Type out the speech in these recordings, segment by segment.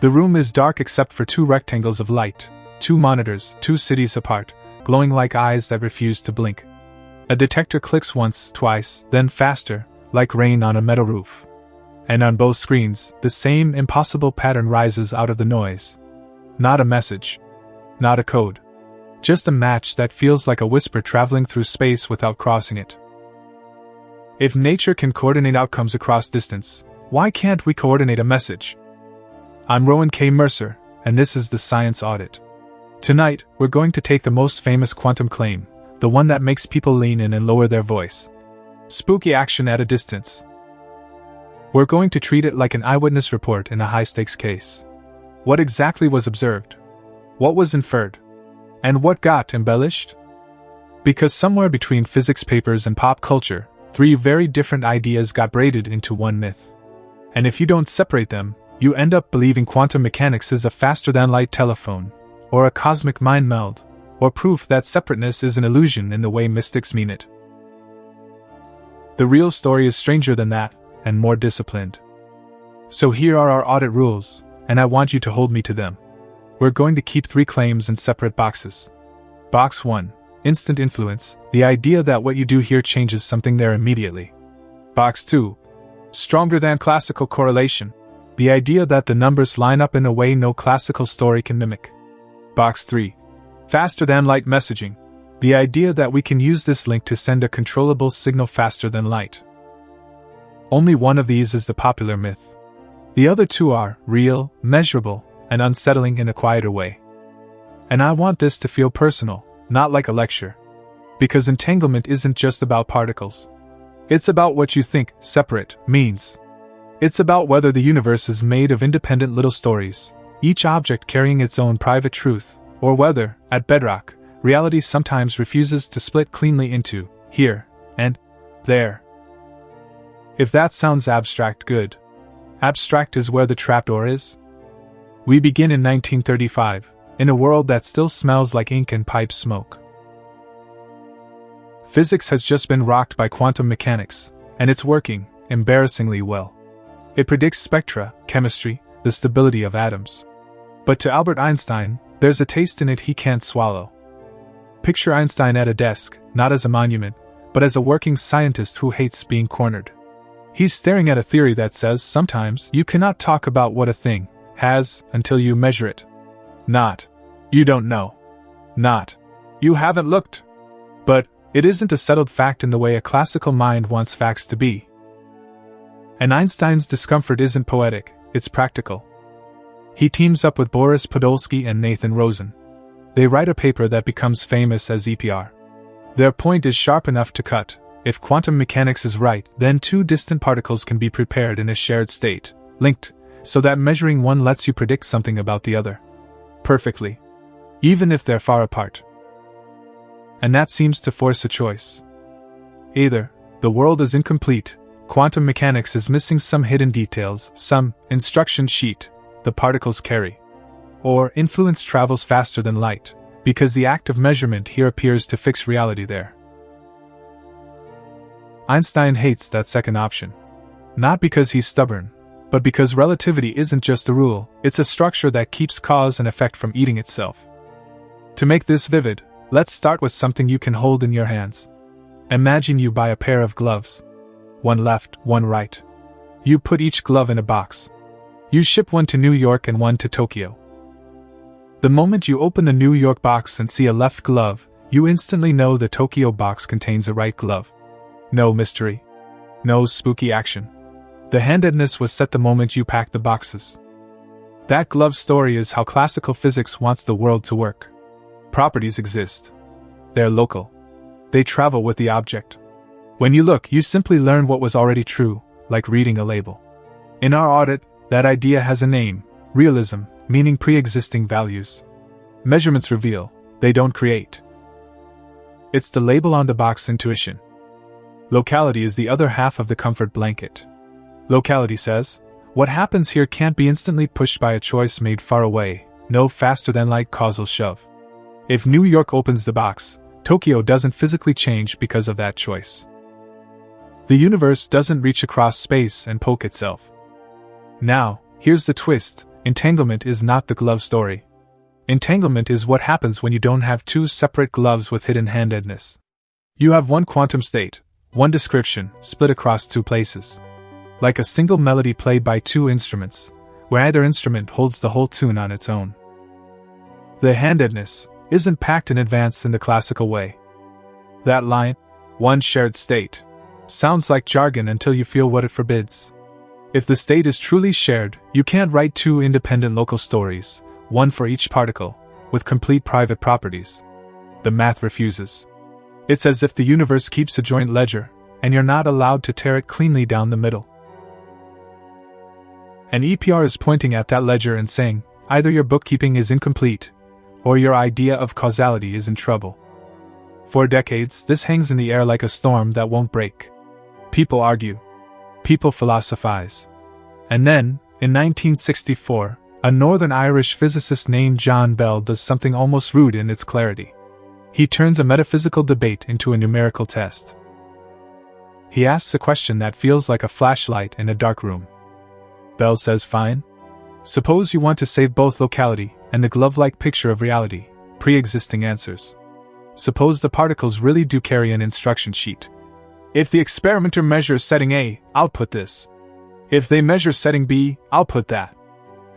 The room is dark except for 2 rectangles of light, 2 monitors, 2 cities apart, glowing like eyes that refuse to blink. A detector clicks once, twice, then faster, like rain on a metal roof. And on both screens, the same impossible pattern rises out of the noise. Not a message. Not a code. Just a match that feels like a whisper traveling through space without crossing it. If nature can coordinate outcomes across distance, why can't we coordinate a message? I'm Rowan K. Mercer, and this is the Science Audit. Tonight, we're going to take the most famous quantum claim, the one that makes people lean in and lower their voice. Spooky action at a distance. We're going to treat it like an eyewitness report in a high-stakes case. What exactly was observed? What was inferred? And what got embellished? Because somewhere between physics papers and pop culture, 3 very different ideas got braided into one myth. And if you don't separate them, you end up believing quantum mechanics is a faster-than-light telephone, or a cosmic mind meld, or proof that separateness is an illusion in the way mystics mean it. The real story is stranger than that, and more disciplined. So here are our audit rules, and I want you to hold me to them. We're going to keep 3 claims in separate boxes. Box 1. Instant influence, the idea that what you do here changes something there immediately. Box 2. Stronger than classical correlation, the idea that the numbers line up in a way no classical story can mimic. Box 3. Faster than light messaging, the idea that we can use this link to send a controllable signal faster than light. Only one of these is the popular myth. The other 2 are real, measurable, and unsettling in a quieter way. And I want this to feel personal, not like a lecture. Because entanglement isn't just about particles. It's about what you think separate means. It's about whether the universe is made of independent little stories, each object carrying its own private truth, or whether, at bedrock, reality sometimes refuses to split cleanly into here and there. If that sounds abstract, good. Abstract is where the trapdoor is. We begin in 1935, in a world that still smells like ink and pipe smoke. Physics has just been rocked by quantum mechanics, and it's working embarrassingly well. It predicts spectra, chemistry, the stability of atoms. But to Albert Einstein, there's a taste in it he can't swallow. Picture Einstein at a desk, not as a monument, but as a working scientist who hates being cornered. He's staring at a theory that says sometimes you cannot talk about what a thing has until you measure it. Not, you don't know. Not, you haven't looked. But it isn't a settled fact in the way a classical mind wants facts to be. And Einstein's discomfort isn't poetic, it's practical. He teams up with Boris Podolsky and Nathan Rosen. They write a paper that becomes famous as EPR. Their point is sharp enough to cut. If quantum mechanics is right, then 2 distant particles can be prepared in a shared state, linked, so that measuring one lets you predict something about the other. Perfectly. Even if they're far apart. And that seems to force a choice. Either, the world is incomplete, quantum mechanics is missing some hidden details, some instruction sheet the particles carry. Or influence travels faster than light, because the act of measurement here appears to fix reality there. Einstein hates that second option. Not because he's stubborn, but because relativity isn't just a rule, it's a structure that keeps cause and effect from eating itself. To make this vivid, let's start with something you can hold in your hands. Imagine you buy a pair of gloves. One left, one right. You put each glove in a box. You ship one to New York and one to Tokyo. The moment you open the New York box and see a left glove, you instantly know the Tokyo box contains a right glove. No mystery. No spooky action. The handedness was set the moment you packed the boxes. That glove story is how classical physics wants the world to work. Properties exist. They're local. They travel with the object. When you look, you simply learn what was already true, like reading a label. In our audit, that idea has a name, realism, meaning pre-existing values. Measurements reveal, they don't create. It's the label on the box intuition. Locality is the other half of the comfort blanket. Locality says, what happens here can't be instantly pushed by a choice made far away, no faster-than-light causal shove. If New York opens the box, Tokyo doesn't physically change because of that choice. The universe doesn't reach across space and poke itself. Now, here's the twist, Entanglement is not the glove story. Entanglement is what happens when you don't have two separate gloves with hidden-handedness. You have one quantum state, one description, split across two places. Like a single melody played by two instruments, where either instrument holds the whole tune on its own. The handedness isn't packed in advance in the classical way. That line, one shared state, sounds like jargon until you feel what it forbids. If the state is truly shared, you can't write two independent local stories, one for each particle, with complete private properties. The math refuses. It's as if the universe keeps a joint ledger, and you're not allowed to tear it cleanly down the middle. An EPR is pointing at that ledger and saying, either your bookkeeping is incomplete, or your idea of causality is in trouble. For decades, this hangs in the air like a storm that won't break. People argue. People philosophize. And then, in 1964, a Northern Irish physicist named John Bell does something almost rude in its clarity. He turns a metaphysical debate into a numerical test. He asks a question that feels like a flashlight in a dark room. Bell says, fine. Suppose you want to save both locality and the glove-like picture of reality, pre-existing answers. Suppose the particles really do carry an instruction sheet. If the experimenter measures setting A, output this. If they measure setting B, output that.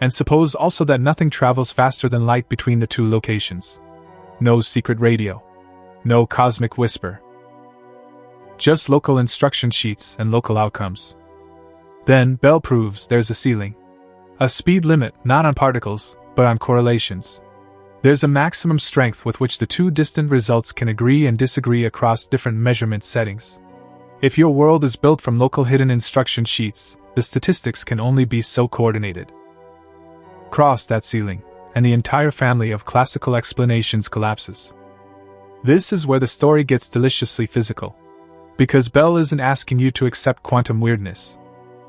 And suppose also that nothing travels faster than light between the two locations. No secret radio. No cosmic whisper. Just local instruction sheets and local outcomes. Then, Bell proves there's a ceiling. A speed limit, not on particles, but on correlations. There's a maximum strength with which the two distant results can agree and disagree across different measurement settings. If your world is built from local hidden instruction sheets, the statistics can only be so coordinated. Cross that ceiling, and the entire family of classical explanations collapses. This is where the story gets deliciously physical. Because Bell isn't asking you to accept quantum weirdness.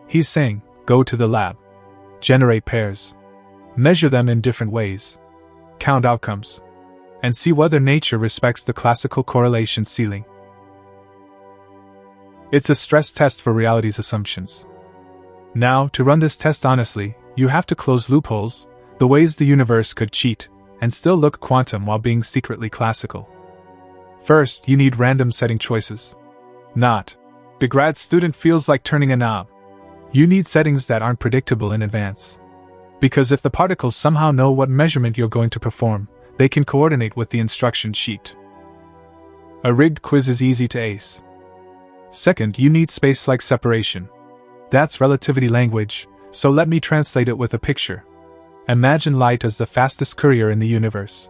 He's saying, go to the lab. Generate pairs. Measure them in different ways. Count outcomes. And see whether nature respects the classical correlation ceiling. It's a stress test for reality's assumptions. Now, to run this test honestly, you have to close loopholes, the ways the universe could cheat, and still look quantum while being secretly classical. First, you need random setting choices. Not. The grad student feels like turning a knob. You need settings that aren't predictable in advance. Because if the particles somehow know what measurement you're going to perform, they can coordinate with the instruction sheet. A rigged quiz is easy to ace. Second, you need spacelike separation. That's relativity language, so let me translate it with a picture. Imagine light as the fastest courier in the universe.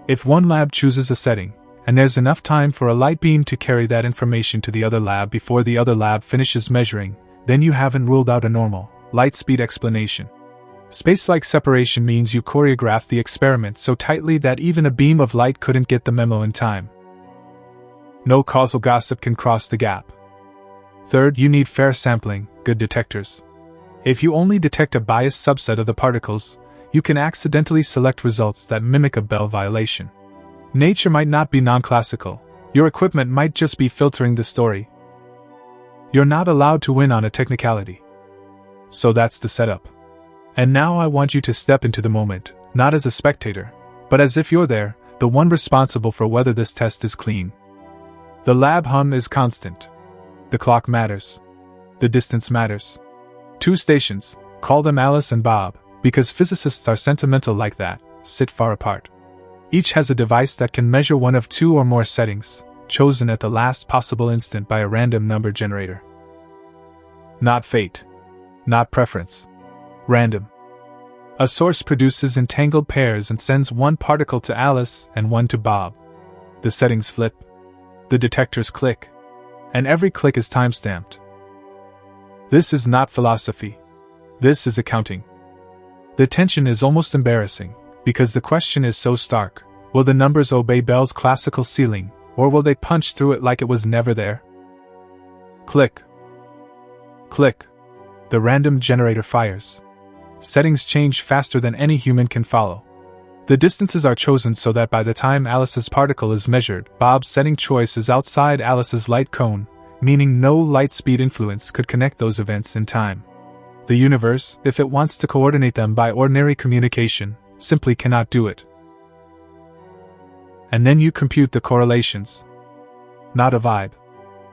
If one lab chooses a setting, and there's enough time for a light beam to carry that information to the other lab before the other lab finishes measuring, then you haven't ruled out a normal, light speed explanation. Spacelike separation means you choreograph the experiment so tightly that even a beam of light couldn't get the memo in time. No causal gossip can cross the gap. Third, you need fair sampling, good detectors. If you only detect a biased subset of the particles, you can accidentally select results that mimic a Bell violation. Nature might not be non-classical, your equipment might just be filtering the story. You're not allowed to win on a technicality. So that's the setup. And now I want you to step into the moment, not as a spectator, but as if you're there, the one responsible for whether this test is clean. The lab hum is constant. The clock matters. The distance matters. Two stations, call them Alice and Bob, because physicists are sentimental like that, sit far apart. Each has a device that can measure one of two or more settings, chosen at the last possible instant by a random number generator. Not fate. Not preference. Random. A source produces entangled pairs and sends one particle to Alice and one to Bob. The settings flip. The detectors click. And every click is timestamped. This is not philosophy. This is accounting. The tension is almost embarrassing, because the question is so stark. Will the numbers obey Bell's classical ceiling, or will they punch through it like it was never there? Click. Click. The random generator fires. Settings change faster than any human can follow. The distances are chosen so that by the time Alice's particle is measured, Bob's setting choice is outside Alice's light cone, meaning no light speed influence could connect those events in time. The universe, if it wants to coordinate them by ordinary communication, simply cannot do it. And then you compute the correlations. Not a vibe.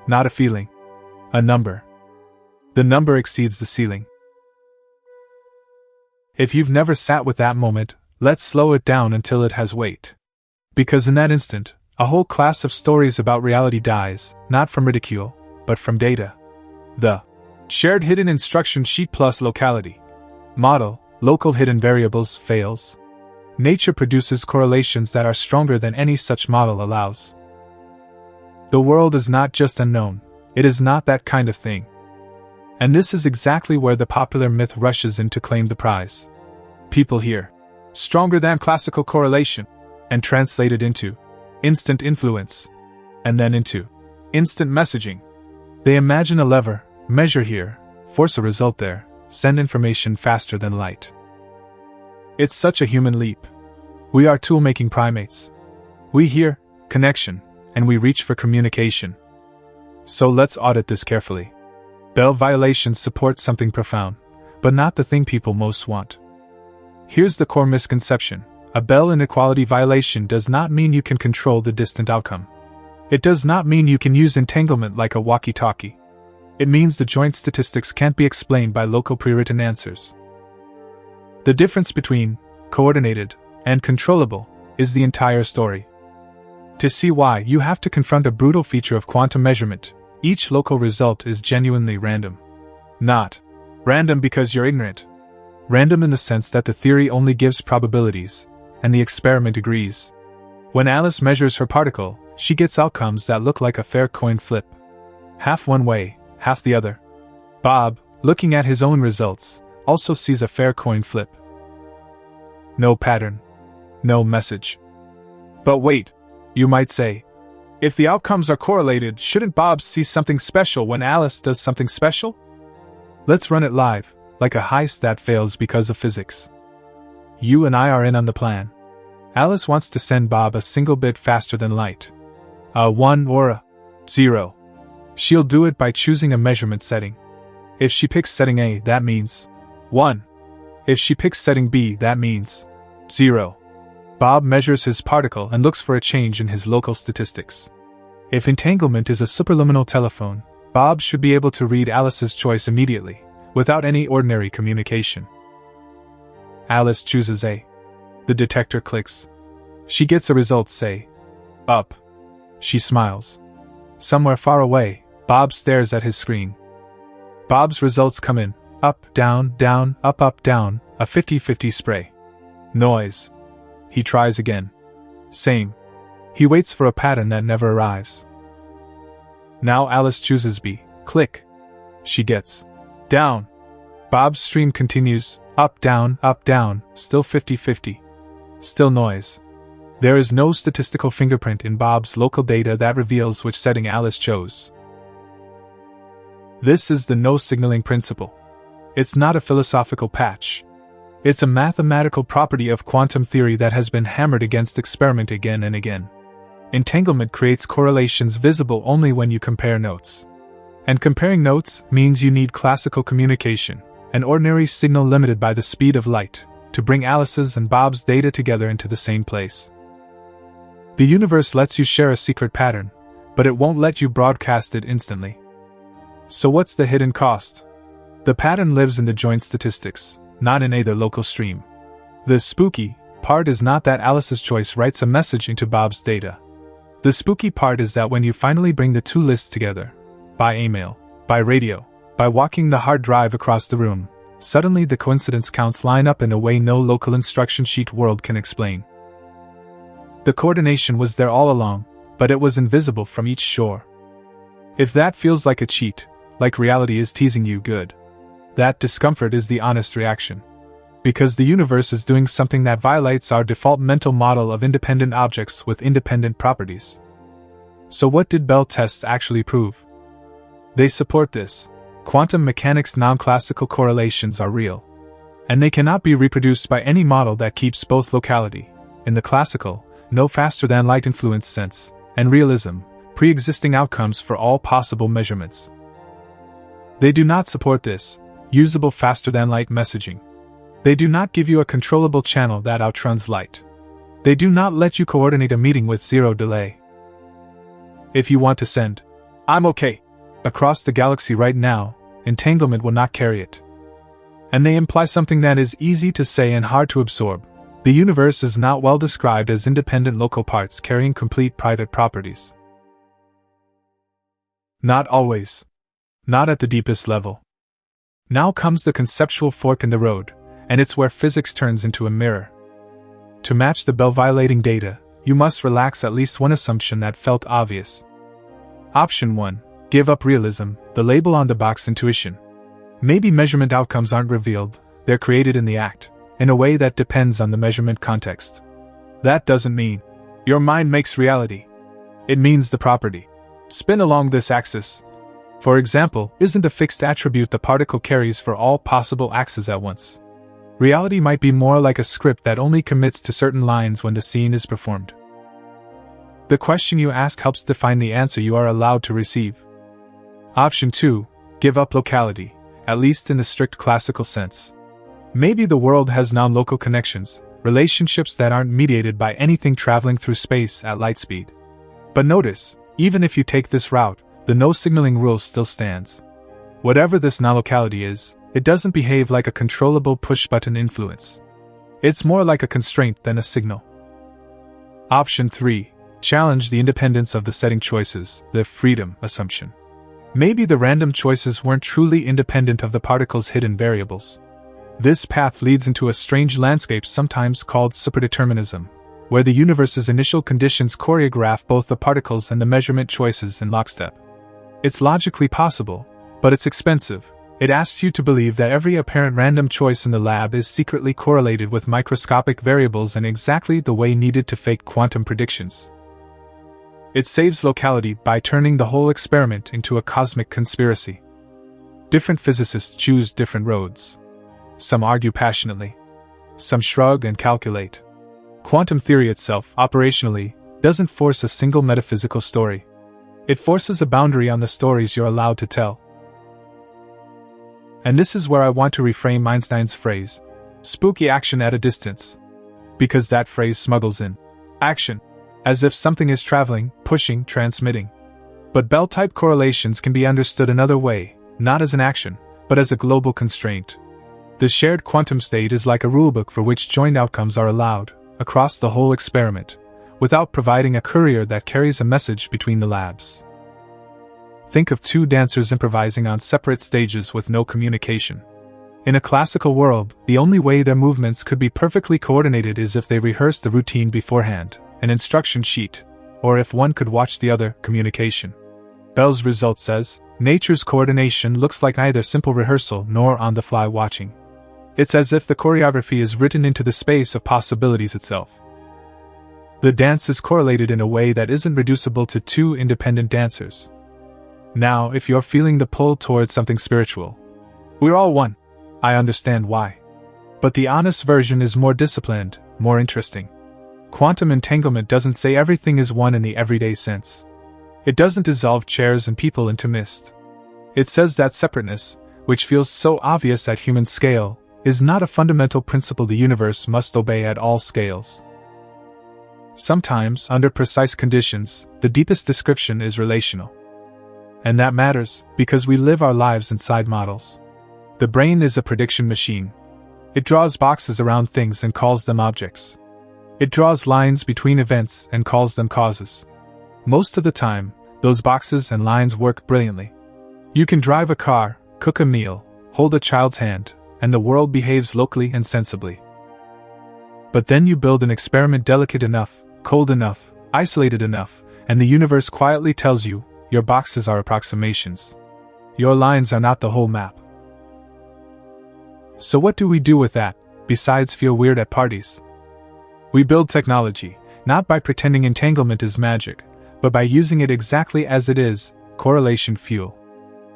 Not a feeling. A number. The number exceeds the ceiling. If you've never sat with that moment, let's slow it down until it has weight. Because in that instant, a whole class of stories about reality dies, not from ridicule, but from data. The shared hidden instruction sheet plus locality model, local hidden variables, fails. Nature produces correlations that are stronger than any such model allows. The world is not just unknown, it is not that kind of thing. And this is exactly where the popular myth rushes in to claim the prize. People hear, stronger than classical correlation, and translate it into instant influence, and then into instant messaging. They imagine a lever, measure here, force a result there, send information faster than light. It's such a human leap. We are tool-making primates. We hear connection, and we reach for communication. So let's audit this carefully. Bell violations support something profound, but not the thing people most want. Here's the core misconception. A Bell inequality violation does not mean you can control the distant outcome. It does not mean you can use entanglement like a walkie-talkie. It means the joint statistics can't be explained by local pre-written answers. The difference between coordinated and controllable is the entire story. To see why, you have to confront a brutal feature of quantum measurement. Each local result is genuinely random. Not random because you're ignorant. Random in the sense that the theory only gives probabilities, and the experiment agrees. When Alice measures her particle, she gets outcomes that look like a fair coin flip. Half one way, half the other. Bob, looking at his own results, also sees a fair coin flip. No pattern. No message. But wait, you might say, if the outcomes are correlated, shouldn't Bob see something special when Alice does something special? Let's run it live, like a heist that fails because of physics. You and I are in on the plan. Alice wants to send Bob a single bit faster than light. A 1 or a 0. She'll do it by choosing a measurement setting. If she picks setting A, that means 1. If she picks setting B, that means 0. Bob measures his particle and looks for a change in his local statistics. If entanglement is a superluminal telephone, Bob should be able to read Alice's choice immediately, without any ordinary communication. Alice chooses A. The detector clicks. She gets a result, say, up. She smiles. Somewhere far away, Bob stares at his screen. Bob's results come in, up, down, up, down, a 50-50 spray. Noise. He tries again. Same. He waits for a pattern that never arrives. Now Alice chooses B. Click. She gets down. Bob's stream continues, up, down, still 50-50. Still noise. There is no statistical fingerprint in Bob's local data that reveals which setting Alice chose. This is the no signaling principle. It's not a philosophical patch. It's a mathematical property of quantum theory that has been hammered against experiment again and again. Entanglement creates correlations visible only when you compare notes. And comparing notes means you need classical communication, an ordinary signal limited by the speed of light, to bring Alice's and Bob's data together into the same place. The universe lets you share a secret pattern, but it won't let you broadcast it instantly. So what's the hidden cost? The pattern lives in the joint statistics, not in either local stream. The spooky part is not that Alice's choice writes a message into Bob's data. The spooky part is that when you finally bring the two lists together, by email, by radio, by walking the hard drive across the room, suddenly the coincidence counts line up in a way no local instruction sheet world can explain. The coordination was there all along, but it was invisible from each shore. If that feels like a cheat, like reality is teasing you, good. That discomfort is the honest reaction. Because the universe is doing something that violates our default mental model of independent objects with independent properties. So what did Bell tests actually prove? They support this. Quantum mechanics nonclassical correlations are real. And they cannot be reproduced by any model that keeps both locality, in the classical, no faster than light influence sense, and realism, pre-existing outcomes for all possible measurements. They do not support this. usable faster than light messaging. They do not give you a controllable channel that outruns light. They do not let you coordinate a meeting with zero delay. If you want to send, "I'm okay," across the galaxy right now, entanglement will not carry it. And they imply something that is easy to say and hard to absorb. The universe is not well described as independent local parts carrying complete private properties. Not always. Not at the deepest level. Now comes the conceptual fork in the road, and it's where physics turns into a mirror. To match the bell-violating data, you must relax at least one assumption that felt obvious. Option 1. Give up realism, the label on the box intuition. Maybe measurement outcomes aren't revealed, they're created in the act, in a way that depends on the measurement context. That doesn't mean your mind makes reality. It means the property. Spin along this axis. For example, isn't a fixed attribute the particle carries for all possible axes at once. Reality might be more like a script that only commits to certain lines when the scene is performed. The question you ask helps define the answer you are allowed to receive. Option 2. Give up locality, at least in the strict classical sense. Maybe the world has non-local connections, relationships that aren't mediated by anything traveling through space at light speed. But notice, even if you take this route, the no-signaling rule still stands. Whatever this non-locality is, it doesn't behave like a controllable push-button influence. It's more like a constraint than a signal. Option 3. Challenge the independence of the setting choices, the freedom assumption. Maybe the random choices weren't truly independent of the particle's hidden variables. This path leads into a strange landscape sometimes called superdeterminism, where the universe's initial conditions choreograph both the particles and the measurement choices in lockstep. It's logically possible, but it's expensive. It asks you to believe that every apparent random choice in the lab is secretly correlated with microscopic variables in exactly the way needed to fake quantum predictions. It saves locality by turning the whole experiment into a cosmic conspiracy. Different physicists choose different roads. Some argue passionately. Some shrug and calculate. Quantum theory itself, operationally, doesn't force a single metaphysical story. It forces a boundary on the stories you're allowed to tell. And this is where I want to reframe Einstein's phrase, spooky action at a distance. Because that phrase smuggles in action, as if something is traveling, pushing, transmitting. But bell-type correlations can be understood another way, not as an action, but as a global constraint. The shared quantum state is like a rulebook for which joint outcomes are allowed, across the whole experiment, without providing a courier that carries a message between the labs. Think of two dancers improvising on separate stages with no communication. In a classical world, the only way their movements could be perfectly coordinated is if they rehearsed the routine beforehand, an instruction sheet, or if one could watch the other, communication. Bell's result says, nature's coordination looks like neither simple rehearsal nor on-the-fly watching. It's as if the choreography is written into the space of possibilities itself. The dance is correlated in a way that isn't reducible to two independent dancers. Now, if you're feeling the pull towards something spiritual, we're all one. I understand why. But the honest version is more disciplined, more interesting. Quantum entanglement doesn't say everything is one in the everyday sense. It doesn't dissolve chairs and people into mist. It says that separateness, which feels so obvious at human scale, is not a fundamental principle the universe must obey at all scales. Sometimes, under precise conditions, the deepest description is relational. And that matters, because we live our lives inside models. The brain is a prediction machine. It draws boxes around things and calls them objects. It draws lines between events and calls them causes. Most of the time, those boxes and lines work brilliantly. You can drive a car, cook a meal, hold a child's hand, and the world behaves locally and sensibly. But then you build an experiment delicate enough, cold enough, isolated enough, and the universe quietly tells you, your boxes are approximations. Your lines are not the whole map. So what do we do with that, besides feel weird at parties? We build technology, not by pretending entanglement is magic, but by using it exactly as it is, correlation fuel.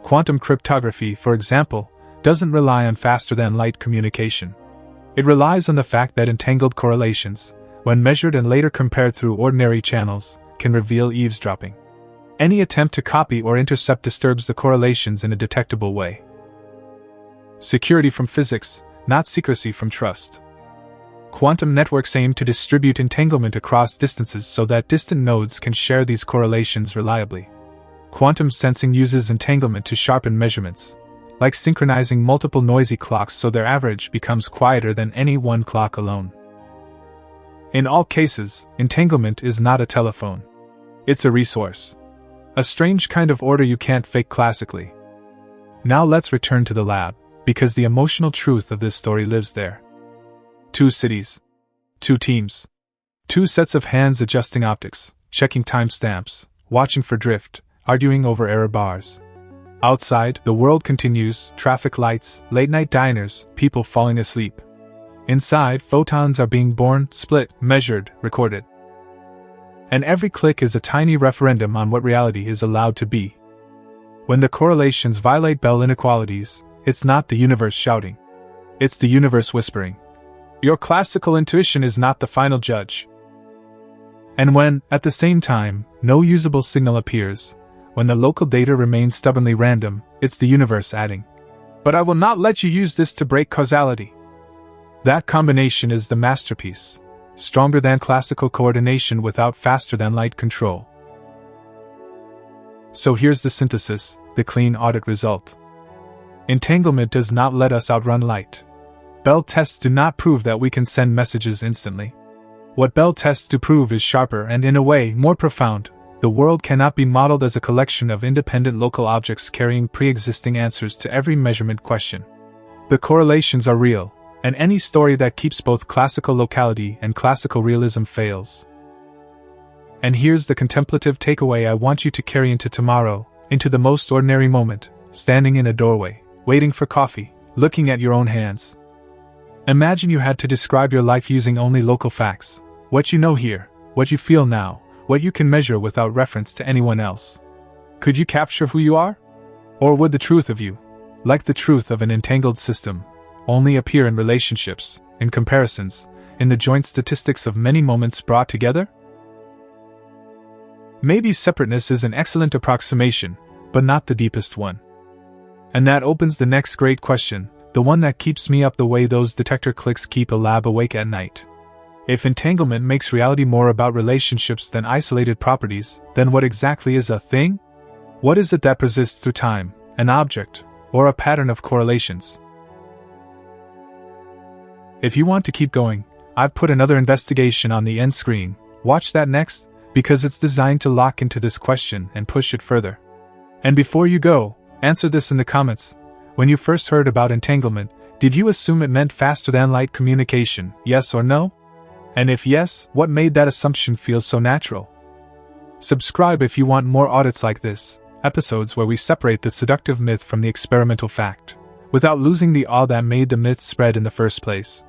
Quantum cryptography, for example, doesn't rely on faster-than-light communication. It relies on the fact that entangled correlations, when measured and later compared through ordinary channels, can reveal eavesdropping. Any attempt to copy or intercept disturbs the correlations in a detectable way. Security from physics, not secrecy from trust. Quantum networks aim to distribute entanglement across distances so that distant nodes can share these correlations reliably. Quantum sensing uses entanglement to sharpen measurements, like synchronizing multiple noisy clocks so their average becomes quieter than any one clock alone. In all cases, entanglement is not a telephone. It's a resource. A strange kind of order you can't fake classically. Now let's return to the lab, because the emotional truth of this story lives there. 2 cities. 2 teams. 2 sets of hands adjusting optics, checking timestamps, watching for drift, arguing over error bars. Outside, the world continues, traffic lights, late-night diners, people falling asleep. Inside, photons are being born, split, measured, recorded. And every click is a tiny referendum on what reality is allowed to be. When the correlations violate Bell inequalities, it's not the universe shouting. It's the universe whispering. Your classical intuition is not the final judge. And when, at the same time, no usable signal appears, when the local data remains stubbornly random, it's the universe adding, "But I will not let you use this to break causality." That combination is the masterpiece, stronger than classical coordination without faster than light control. So here's the synthesis, the clean audit result. Entanglement does not let us outrun light. Bell tests do not prove that we can send messages instantly. What Bell tests do prove is sharper and, in a way, more profound. The world cannot be modeled as a collection of independent local objects carrying pre-existing answers to every measurement question. The correlations are real, and any story that keeps both classical locality and classical realism fails. And here's the contemplative takeaway I want you to carry into tomorrow, into the most ordinary moment, standing in a doorway, waiting for coffee, looking at your own hands. Imagine you had to describe your life using only local facts, what you know here, what you feel now, what you can measure without reference to anyone else. Could you capture who you are? Or would the truth of you, like the truth of an entangled system, only appear in relationships, in comparisons, in the joint statistics of many moments brought together? Maybe separateness is an excellent approximation, but not the deepest one. And that opens the next great question, the one that keeps me up the way those detector clicks keep a lab awake at night. If entanglement makes reality more about relationships than isolated properties, then what exactly is a thing? What is it that persists through time, an object, or a pattern of correlations? If you want to keep going, I've put another investigation on the end screen. Watch that next, because it's designed to lock into this question and push it further. And before you go, answer this in the comments. When you first heard about entanglement, did you assume it meant faster than light communication, yes or no? And if yes, what made that assumption feel so natural? Subscribe if you want more audits like this, episodes where we separate the seductive myth from the experimental fact, without losing the awe that made the myth spread in the first place.